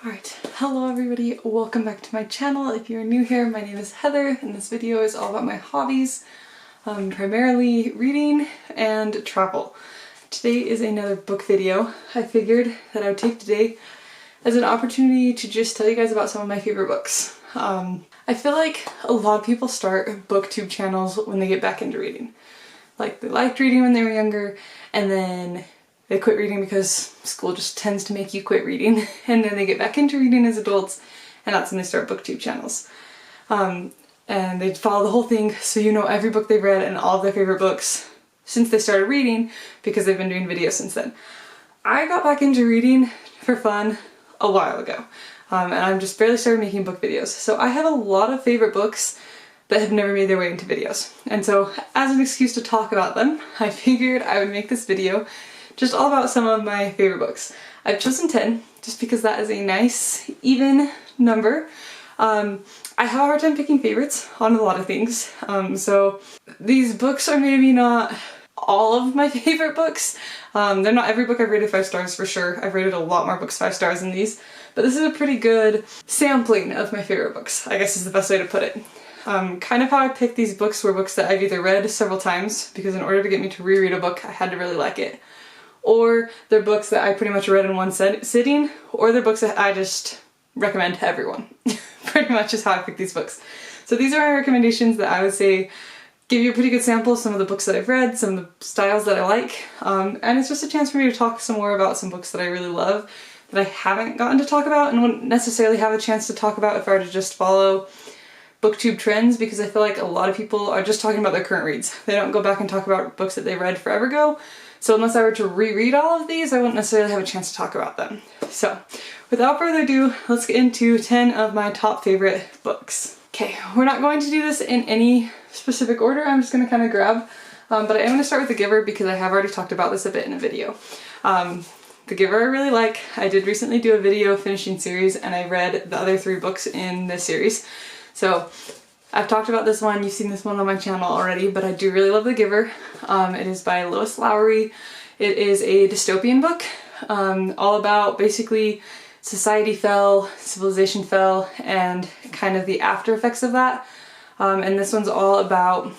Alright, hello everybody, welcome back to my channel. If you're new here, my name is Heather and this video is all about my hobbies, primarily reading and travel. Today is another book video. I figured that I would take today as an opportunity to just tell you guys about some of my favorite books. I feel like a lot of people start booktube channels when they get back into reading. Like they liked reading when they were younger and then they quit reading because school just tends to make you quit reading, and then they get back into reading as adults, and that's when they start booktube channels. And they follow the whole thing, so you know every book they've read and all of their favorite books since they started reading because they've been doing videos since then. I got back into reading for fun a while ago, and I'm just barely started making book videos. So I have a lot of favorite books that have never made their way into videos. And so as an excuse to talk about them, I figured I would make this video just all about some of my favorite books. I've chosen 10 just because that is a nice, even number. I have a hard time picking favorites on a lot of things, so these books are maybe not all of my favorite books. They're not every book I've rated 5 stars for sure. I've rated a lot more books 5 stars than these, but this is a pretty good sampling of my favorite books, I guess is the best way to put it. Kind of how I picked these books were books that I've either read several times, because in order to get me to reread a book I had to really like it, or they're books that I pretty much read in one sitting, or they're books that I just recommend to everyone. Pretty much is how I pick these books. So these are my recommendations that I would say give you a pretty good sample of some of the books that I've read, some of the styles that I like, and it's just a chance for me to talk some more about some books that I really love that I haven't gotten to talk about and wouldn't necessarily have a chance to talk about if I were to just follow booktube trends, because I feel like a lot of people are just talking about their current reads. They don't go back and talk about books that they read forever ago. So unless I were to reread all of these, I wouldn't necessarily have a chance to talk about them. So without further ado, let's get into 10 of my top favorite books. Okay, we're not going to do this in any specific order. I'm just going to kind of grab, but I am going to start with The Giver because I have already talked about this a bit in a video. The Giver I really like. I did recently do a video finishing series and I read the other 3 books in this series. So I've talked about this one, you've seen this one on my channel already, but I do really love The Giver. It is by Lois Lowry. It is a dystopian book, all about basically society fell, civilization fell, and kind of the after effects of that. And this one's all about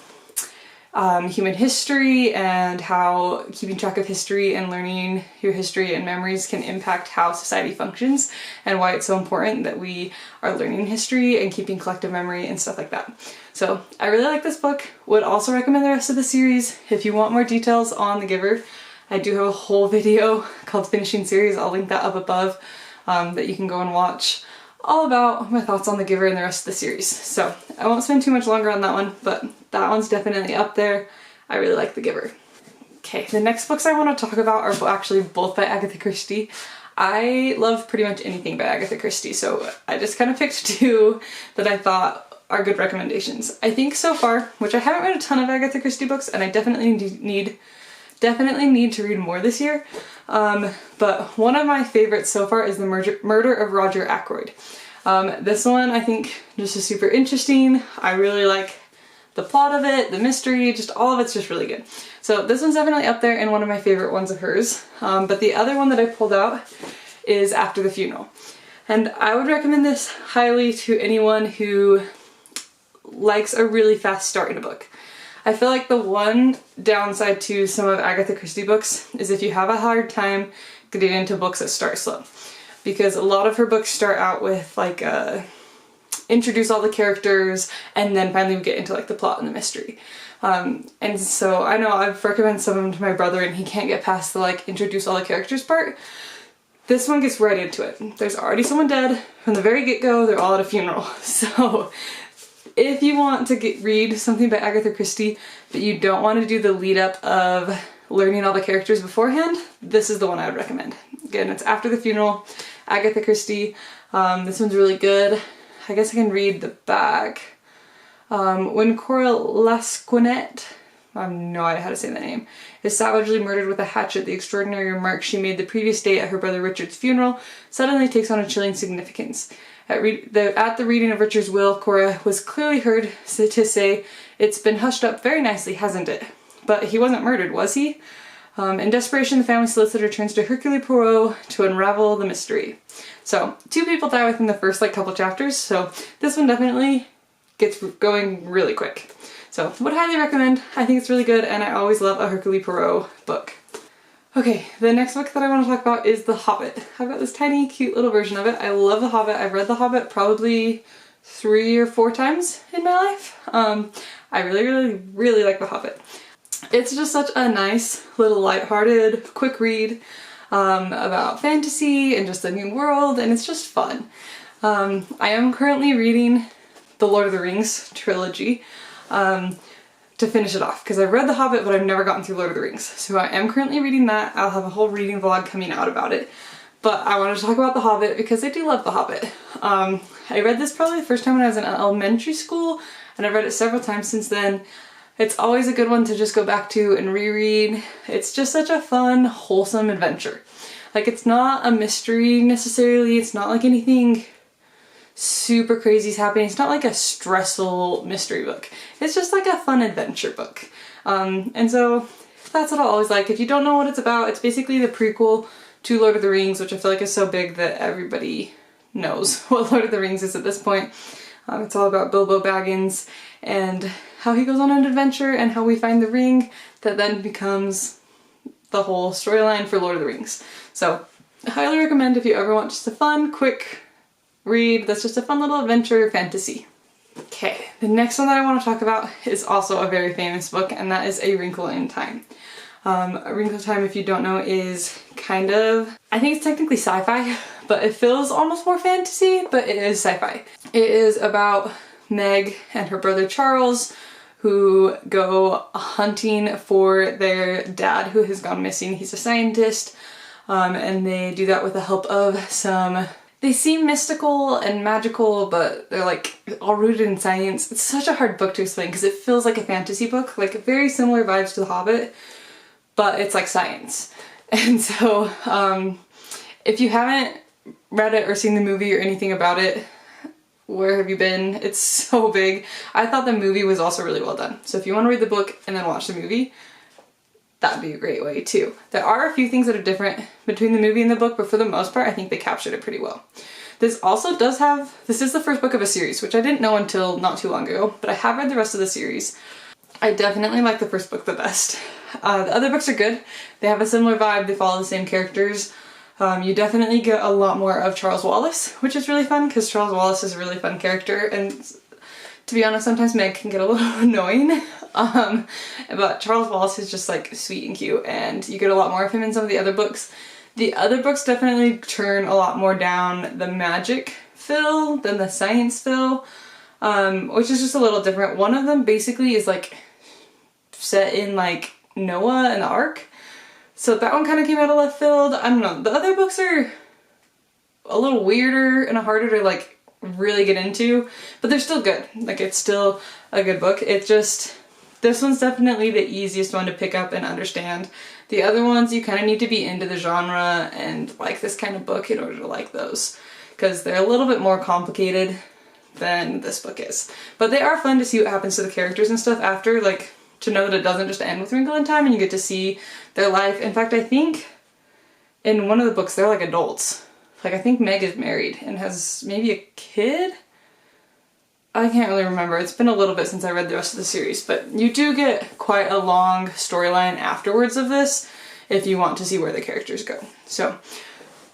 human history and how keeping track of history and learning your history and memories can impact how society functions, and why it's so important that we are learning history and keeping collective memory and stuff like that. So I really like this book. Would also recommend the rest of the series. If you want more details on The Giver, I do have a whole video called Finishing Series. I'll link that up above that you can go and watch, all about my thoughts on The Giver and the rest of the series. So I won't spend too much longer on that one, but that one's definitely up there. I really like The Giver. Okay, the next books I want to talk about are actually both by Agatha Christie. I love pretty much anything by Agatha Christie, so I just kind of picked 2 that I thought are good recommendations. I think so far, which I haven't read a ton of Agatha Christie books, and I definitely need to read more this year, but one of my favorites so far is The Murder of Roger Ackroyd. This one I think just is super interesting. I really like the plot of it, the mystery, just all of it's just really good. So this one's definitely up there and one of my favorite ones of hers. But the other one that I pulled out is After the Funeral. And I would recommend this highly to anyone who likes a really fast start in a book. I feel like the one downside to some of Agatha Christie books is if you have a hard time getting into books that start slow. Because a lot of her books start out with like introduce all the characters and then finally we get into like the plot and the mystery. And so I know I've recommended some of them to my brother and he can't get past the like introduce all the characters part. This one gets right into it. There's already someone dead from the very get-go, they're all at a funeral. So if you want to read something by Agatha Christie but you don't want to do the lead up of learning all the characters beforehand, this is the one I would recommend. Again, it's After the Funeral, Agatha Christie. This one's really good. I guess I can read the back. When Cora Lasquinette, I have no idea how to say that name, is savagely murdered with a hatchet, the extraordinary remark she made the previous day at her brother Richard's funeral suddenly takes on a chilling significance. At the reading of Richard's will, Cora was clearly heard to say, "It's been hushed up very nicely, hasn't it?" But he wasn't murdered, was he? In desperation, the family solicitor turns to Hercule Poirot to unravel the mystery. So, 2 people die within the first like couple chapters, so this one definitely gets going really quick. So, would highly recommend. I think it's really good, and I always love a Hercule Poirot book. Okay, the next book that I want to talk about is The Hobbit. I've got this tiny, cute little version of it. I love The Hobbit. I've read The Hobbit probably 3 or 4 times in my life. I really like The Hobbit. It's just such a nice little lighthearted, quick read about fantasy and just a new world, and it's just fun. I am currently reading the Lord of the Rings trilogy to finish it off, because I've read The Hobbit but I've never gotten through Lord of the Rings. So I am currently reading that. I'll have a whole reading vlog coming out about it. But I wanted to talk about The Hobbit because I do love The Hobbit. I read this probably the first time when I was in elementary school, and I've read it several times since then. It's always a good one to just go back to and reread. It's just such a fun, wholesome adventure. Like, it's not a mystery necessarily, it's not like anything super crazy is happening. It's not like a stressful mystery book. It's just like a fun adventure book. And so that's what I always like. If you don't know what it's about, it's basically the prequel to Lord of the Rings, which I feel like is so big that everybody knows what Lord of the Rings is at this point. It's all about Bilbo Baggins and how he goes on an adventure and how we find the ring that then becomes the whole storyline for Lord of the Rings. So I highly recommend if you ever want just a fun, quick read that's just a fun little adventure fantasy. Okay, the next one that I want to talk about is also a very famous book, and that is A Wrinkle in Time. A Wrinkle in Time, if you don't know, is kind of, I think it's technically sci-fi, but it feels almost more fantasy, but it is sci-fi. It is about Meg and her brother Charles, who go hunting for their dad who has gone missing. He's a scientist, and they do that with the help of some, they seem mystical and magical, but they're like all rooted in science. It's such a hard book to explain because it feels like a fantasy book, like very similar vibes to The Hobbit, but it's like science. And so if you haven't read it or seen the movie or anything about it, where have you been? It's so big. I thought the movie was also really well done. So if you want to read the book and then watch the movie, that'd be a great way too. There are a few things that are different between the movie and the book, but for the most part, I think they captured it pretty well. This also does have, this is the first book of a series, which I didn't know until not too long ago, but I have read the rest of the series. I definitely like the first book the best. The other books are good. They have a similar vibe, they follow the same characters. You definitely get a lot more of Charles Wallace, which is really fun because Charles Wallace is a really fun character, and to be honest, sometimes Meg can get a little annoying. But Charles Wallace is just like sweet and cute, and you get a lot more of him in some of the other books. The other books definitely turn a lot more down the magic fill than the science fill, which is just a little different. One of them basically is like set in like Noah and the Ark. So that one kind of came out of left field. I don't know. The other books are a little weirder and harder to like really get into, but they're still good. Like, it's still a good book. It's just, this one's definitely the easiest one to pick up and understand. The other ones, you kind of need to be into the genre and like this kind of book in order to like those, because they're a little bit more complicated than this book is. But they are fun to see what happens to the characters and stuff after, like, to know that it doesn't just end with Wrinkle in Time and you get to see their life. In fact, I think in one of the books they're like adults. Like, I think Meg is married and has maybe a kid? I can't really remember. It's been a little bit since I read the rest of the series, but you do get quite a long storyline afterwards of this if you want to see where the characters go. So,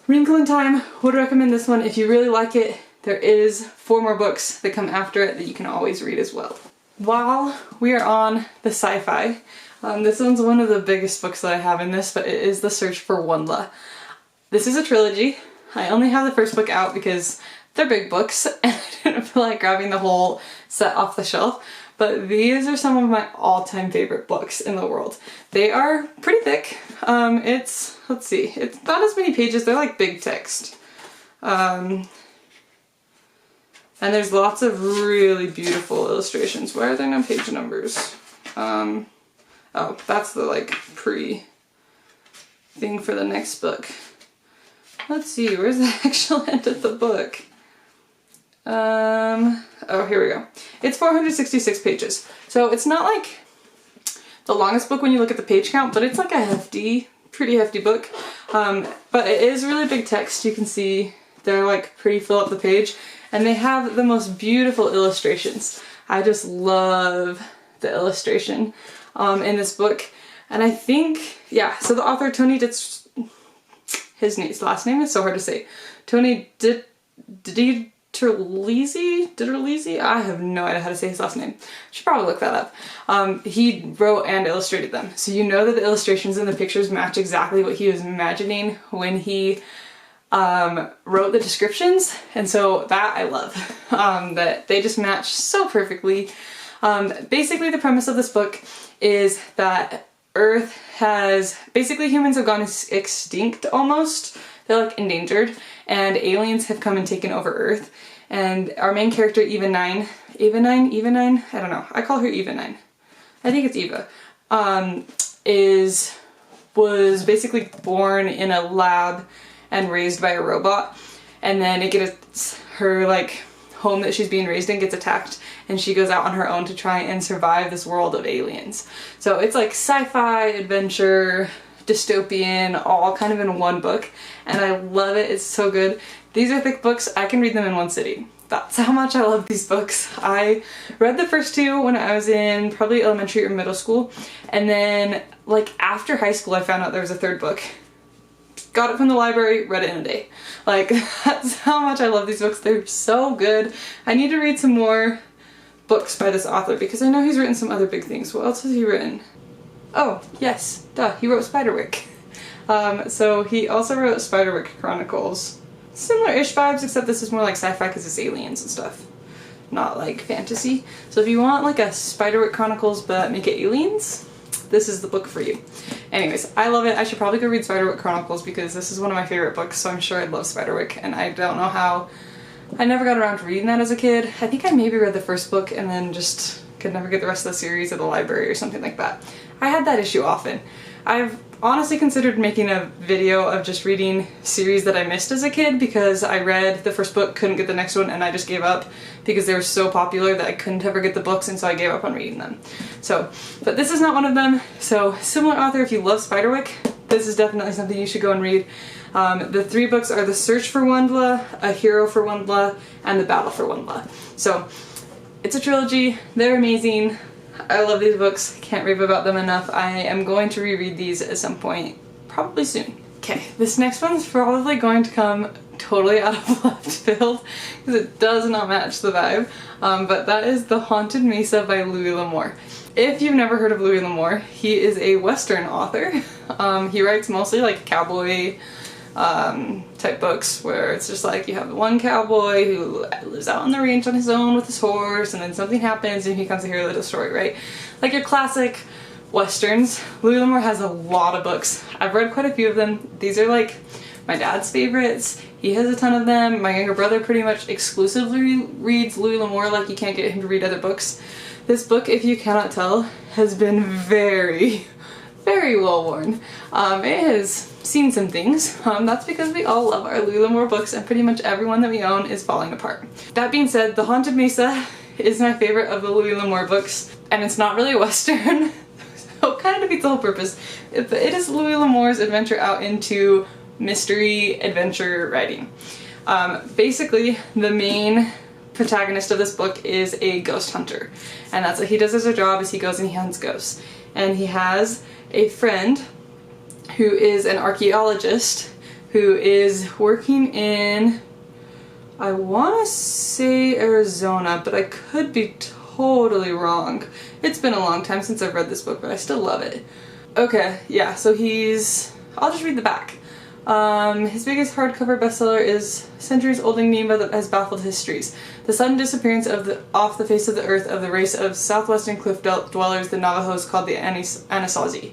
Wrinkle in Time, would recommend this one. If you really like it, there is 4 more books that come after it that you can always read as well. While we are on the sci-fi, this one's one of the biggest books that I have in this, but it is The Search for Wanda. This is a trilogy. I only have the first book out because they're big books and I didn't feel like grabbing the whole set off the shelf, but these are some of my all-time favorite books in the world. They are pretty thick. Let's see, it's not as many pages, they're like big text. And there's lots of really beautiful illustrations. Why are there no page numbers? Oh, that's the like pre-thing for the next book. Let's see, where's the actual end of the book? Oh, here we go. It's 466 pages. So it's not like the longest book when you look at the page count, but it's like a pretty hefty book. But it is really big text. You can see they're like pretty fill up the page, and they have the most beautiful illustrations. I just love the illustration in this book. And I think, yeah, so the author Tony his last name is so hard to say. Tony Diterlizzi? I have no idea how to say his last name. Should probably look that up. He wrote and illustrated them. So you know that the illustrations and the pictures match exactly what he was imagining when he wrote the descriptions. And so that I love, that they just match so perfectly. Basically the premise of this book is that humans have gone extinct almost. They're like endangered, and aliens have come and taken over Earth. And our main character, Eva 9, I don't know, I call her Eva 9. I think it's Eva, was basically born in a lab and raised by a robot. And then her like home that she's being raised in gets attacked, and she goes out on her own to try and survive this world of aliens. So it's like sci-fi, adventure, dystopian, all kind of in one book, and I love it. It's so good. These are thick books. I can read them in one sitting. That's how much I love these books. I read the first two when I was in probably elementary or middle school, and then like after high school I found out there was a third book. Got it from the library, read it in a day. Like, that's how much I love these books. They're so good. I need to read some more books by this author because I know he's written some other big things. What else has he written? Oh, yes, duh, he wrote Spiderwick. So he also wrote Spiderwick Chronicles. Similar-ish vibes, except this is more like sci-fi because it's aliens and stuff, not like fantasy. So if you want like a Spiderwick Chronicles but make it aliens, this is the book for you. Anyways, I love it. I should probably go read Spiderwick Chronicles because this is one of my favorite books, so I'm sure I'd love Spiderwick, and I don't know how I never got around to reading that as a kid. I think I maybe read the first book and then just could never get the rest of the series at the library or something like that. I had that issue often. I've honestly considered making a video of just reading series that I missed as a kid because I read the first book, couldn't get the next one, and I just gave up because they were so popular that I couldn't ever get the books, and so I gave up on reading them. So, but this is not one of them. So similar author, if you love Spiderwick, this is definitely something you should go and read. The three books are The Search for Wendla, A Hero for Wendla, and The Battle for Wendla. So it's a trilogy. They're amazing. I love these books. Can't rave about them enough. I am going to reread these at some point, probably soon. Okay, this next one's probably going to come totally out of left field because it does not match the vibe, but that is The Haunted Mesa by Louis L'Amour. If you've never heard of Louis L'Amour, he is a Western author. He writes mostly like cowboy type books where it's just like you have one cowboy who lives out on the range on his own with his horse, and then something happens and he comes to hear the story, right? Like your classic Westerns. Louis L'Amour has a lot of books. I've read quite a few of them. These are like my dad's favorites. He has a ton of them. My younger brother pretty much exclusively reads Louis L'Amour, like you can't get him to read other books. This book, if you cannot tell, has been very, very well worn. It has seen some things. That's because we all love our Louis L'Amour books, and pretty much everyone that we own is falling apart. That being said, The Haunted Mesa is my favorite of the Louis L'Amour books, and it's not really Western, so it kind of defeats the whole purpose. It is Louis L'Amour's adventure out into mystery adventure writing. Basically, the main protagonist of this book is a ghost hunter, and that's what he does as a job, is he goes and he hunts ghosts. And he has a friend who is an archaeologist who is working in, I want to say Arizona, but I could be totally wrong. It's been a long time since I've read this book, but I still love it. Okay, yeah, so I'll just read the back. His biggest hardcover bestseller is Centuries Old Enigma that has baffled histories. The sudden disappearance off the face of the earth of the race of southwestern cliff dwellers, the Navajos, called the Anasazi.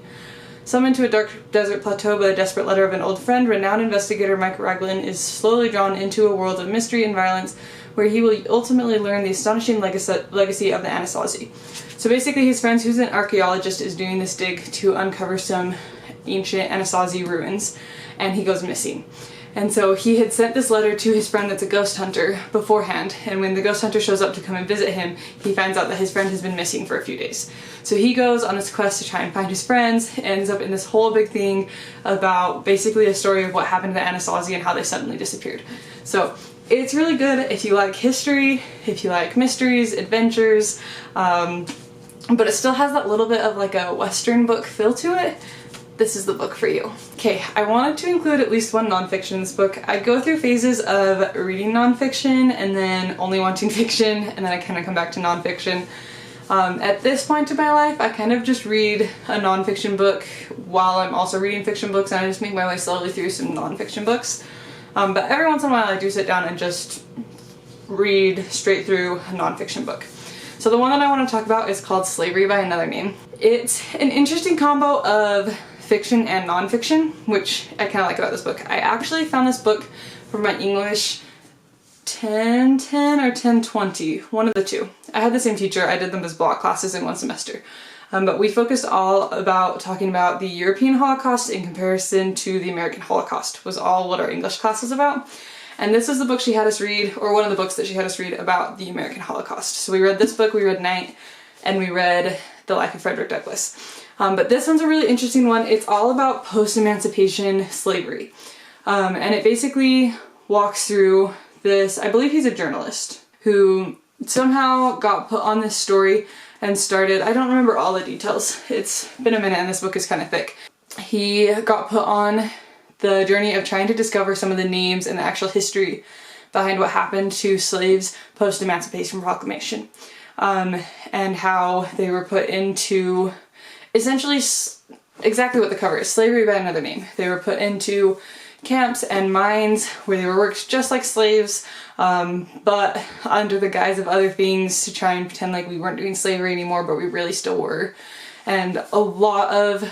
Summoned to a dark desert plateau by the desperate letter of an old friend, renowned investigator Mike Raglan is slowly drawn into a world of mystery and violence where he will ultimately learn the astonishing legacy of the Anasazi. So basically his friend, who's an archaeologist, is doing this dig to uncover some ancient Anasazi ruins, and he goes missing. And so he had sent this letter to his friend that's a ghost hunter beforehand, and when the ghost hunter shows up to come and visit him, he finds out that his friend has been missing for a few days. So he goes on his quest to try and find his friends, ends up in this whole big thing about basically a story of what happened to Anasazi and how they suddenly disappeared. So it's really good if you like history, if you like mysteries, adventures, but it still has that little bit of like a Western book feel to it. This is the book for you. Okay, I wanted to include at least one nonfiction in this book. I go through phases of reading nonfiction and then only wanting fiction, and then I kind of come back to nonfiction. At this point in my life, I kind of just read a nonfiction book while I'm also reading fiction books, and I just make my way slowly through some nonfiction books. But every once in a while I do sit down and just read straight through a nonfiction book. So the one that I want to talk about is called Slavery by Another Name. It's an interesting combo of fiction and nonfiction, which I kind of like about this book. I actually found this book for my English 1010 or 1020, one of the two. I had the same teacher, I did them as block classes in one semester. But we focused all about talking about the European Holocaust in comparison to the American Holocaust, was all what our English class was about. And this was the book she had us read, or one of the books that she had us read about the American Holocaust. So we read this book, we read Night, and we read The Life of Frederick Douglass. But this one's a really interesting one. It's all about post-emancipation slavery. And it basically walks through this, I believe he's a journalist, who somehow got put on this story and started, I don't remember all the details. It's been a minute and this book is kind of thick. He got put on the journey of trying to discover some of the names and the actual history behind what happened to slaves post-Emancipation Proclamation. And how they were put into essentially exactly what the cover is, Slavery by Another Name. They were put into camps and mines where they were worked just like slaves, but under the guise of other things to try and pretend like we weren't doing slavery anymore, but we really still were. And a lot of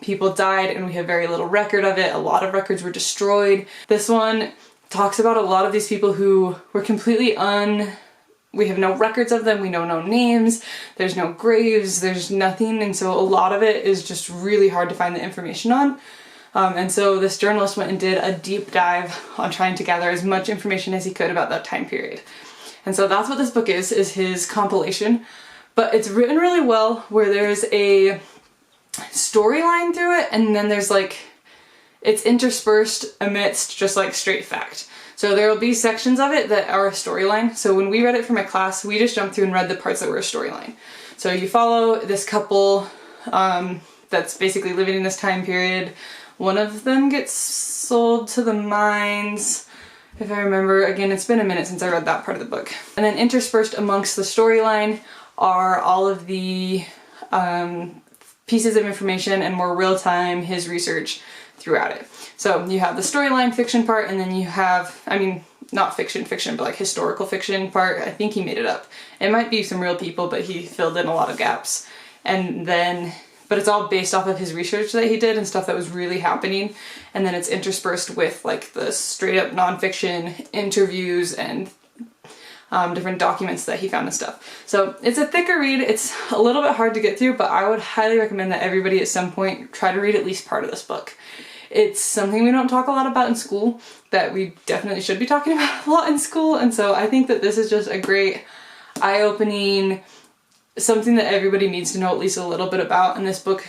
people died and we have very little record of it. A lot of records were destroyed. This one talks about a lot of these people who were completely we have no records of them, we know no names, there's no graves, there's nothing, and so a lot of it is just really hard to find the information on. And so this journalist went and did a deep dive on trying to gather as much information as he could about that time period. And so that's what this book is his compilation. But it's written really well, where there's a storyline through it, and then there's like, it's interspersed amidst just like straight fact. So there will be sections of it that are a storyline. So when we read it for my class, we just jumped through and read the parts that were a storyline. So you follow this couple that's basically living in this time period. One of them gets sold to the mines, if I remember. Again, it's been a minute since I read that part of the book. And then interspersed amongst the storyline are all of the pieces of information and more real-time his research throughout it. So you have the storyline fiction part, and then you have, I mean, not fiction, but like historical fiction part. I think he made it up. It might be some real people, but he filled in a lot of gaps. And then, but it's all based off of his research that he did and stuff that was really happening. And then it's interspersed with like the straight up nonfiction interviews and different documents that he found and stuff. So it's a thicker read. It's a little bit hard to get through, but I would highly recommend that everybody at some point try to read at least part of this book. It's something we don't talk a lot about in school that we definitely should be talking about a lot in school, and so I think that this is just a great eye-opening, something that everybody needs to know at least a little bit about, and this book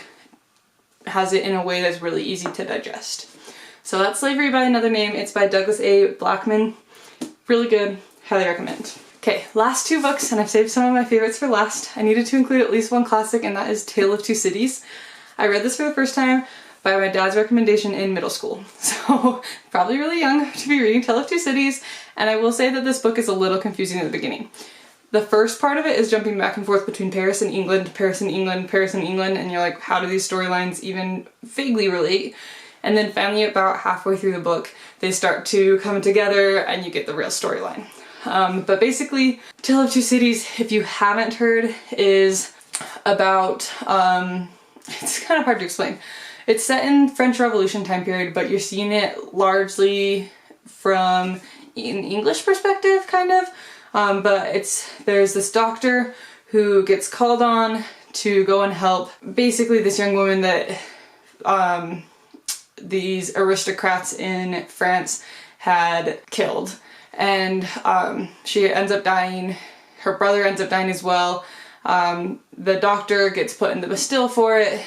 has it in a way that's really easy to digest. So that's Slavery by Another Name. It's by Douglas A. Blackman. Really good. Highly recommend. Okay, last two books, and I've saved some of my favorites for last. I needed to include at least one classic, and that is Tale of Two Cities. I read this for the first time by my dad's recommendation in middle school. So probably really young to be reading Tale of Two Cities, and I will say that this book is a little confusing at the beginning. The first part of it is jumping back and forth between Paris and England, Paris and England, Paris and England, and you're like, how do these storylines even vaguely relate? And then finally about halfway through the book, they start to come together and you get the real storyline. But basically, Tale of Two Cities, if you haven't heard, is about, it's kind of hard to explain. It's set in French Revolution time period, but you're seeing it largely from an English perspective, kind of. But there's this doctor who gets called on to go and help basically this young woman that these aristocrats in France had killed. And she ends up dying. Her brother ends up dying as well. The doctor gets put in the Bastille for it.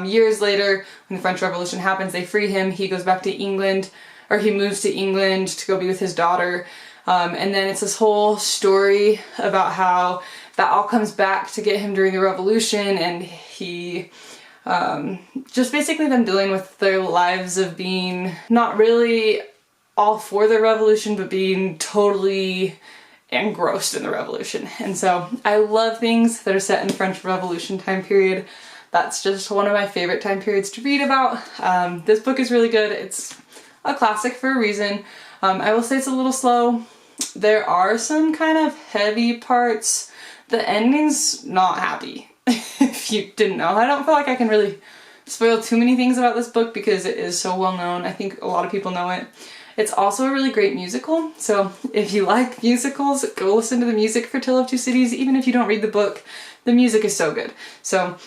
Years later, when the French Revolution happens, they free him. He goes back to England, or he moves to England to go be with his daughter. And then it's this whole story about how that all comes back to get him during the revolution, and he just basically them dealing with their lives of being not really all for the revolution, but being totally engrossed in the revolution. And so I love things that are set in the French Revolution time period. That's just one of my favorite time periods to read about. This book is really good. It's a classic for a reason. I will say it's a little slow. There are some kind of heavy parts. The ending's not happy, if you didn't know. I don't feel like I can really spoil too many things about this book because it is so well known. I think a lot of people know it. It's also a really great musical, so if you like musicals, go listen to the music for Tale of Two Cities. Even if you don't read the book, the music is so good. So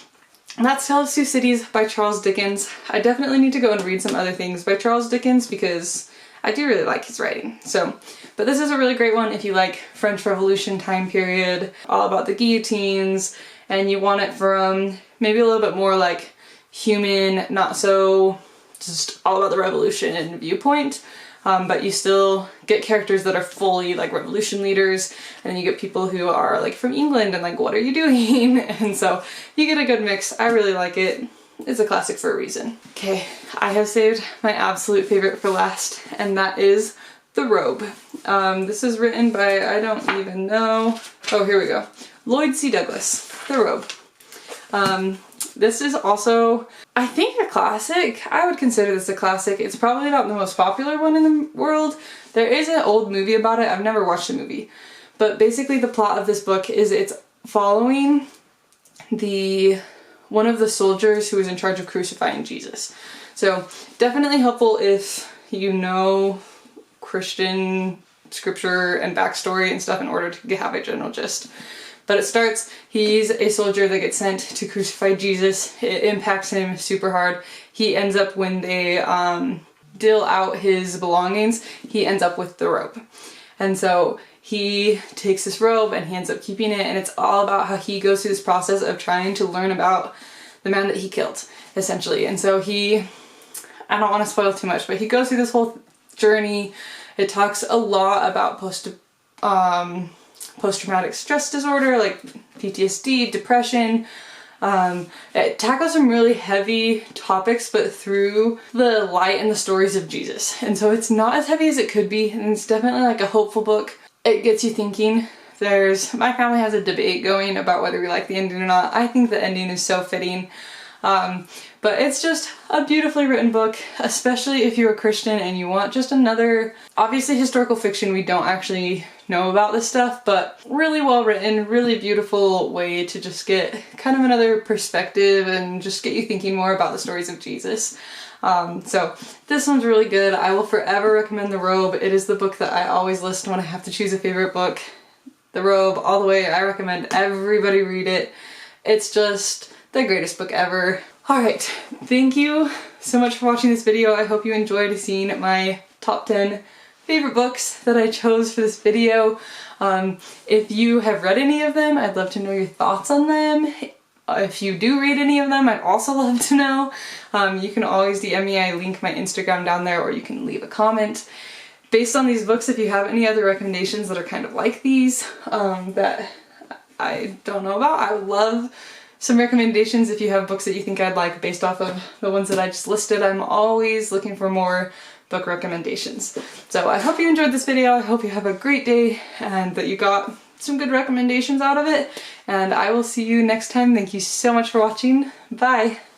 that's Tale of Two Cities by Charles Dickens. I definitely need to go and read some other things by Charles Dickens because I do really like his writing. So, but this is a really great one if you like French Revolution time period, all about the guillotines, and you want it from maybe a little bit more like human, not so just all about the revolution and viewpoint. But you still get characters that are fully like revolution leaders, and then you get people who are like from England and like, what are you doing? And so you get a good mix. I really like it. It's a classic for a reason. Okay, I have saved my absolute favorite for last, and that is The Robe. This is written by, I don't even know. Oh, here we go. Lloyd C. Douglas, The Robe. This is also, I think, a classic. I would consider this a classic. It's probably not the most popular one in the world. There is an old movie about it. I've never watched the movie. But basically the plot of this book is it's following one of the soldiers who was in charge of crucifying Jesus. So definitely helpful if you know Christian scripture and backstory and stuff in order to have a general gist. But it starts, he's a soldier that gets sent to crucify Jesus. It impacts him super hard. He ends up, when they deal out his belongings, he ends up with the robe. And so he takes this robe and he ends up keeping it, and it's all about how he goes through this process of trying to learn about the man that he killed, essentially. And so I don't want to spoil too much, but he goes through this whole journey. It talks a lot about post-traumatic stress disorder, like PTSD, depression. It tackles some really heavy topics, but through the light and the stories of Jesus. And so it's not as heavy as it could be, and it's definitely like a hopeful book. It gets you thinking. My family has a debate going about whether we like the ending or not. I think the ending is so fitting. But it's just a beautifully written book, especially if you're a Christian and you want just another, obviously historical fiction, we don't actually know about this stuff, but really well written, really beautiful way to just get kind of another perspective and just get you thinking more about the stories of Jesus. So this one's really good. I will forever recommend The Robe. It is the book that I always list when I have to choose a favorite book. The Robe, all the way. I recommend everybody read it. It's just the greatest book ever. Alright, thank you so much for watching this video. I hope you enjoyed seeing my top 10 favorite books that I chose for this video. If you have read any of them, I'd love to know your thoughts on them. If you do read any of them, I'd also love to know. You can always DM me. I link my Instagram down there, or you can leave a comment. Based on these books, if you have any other recommendations that are kind of like these that I don't know about, I would love some recommendations if you have books that you think I'd like based off of the ones that I just listed. I'm always looking for more book recommendations. So I hope you enjoyed this video. I hope you have a great day and that you got some good recommendations out of it. And I will see you next time. Thank you so much for watching. Bye!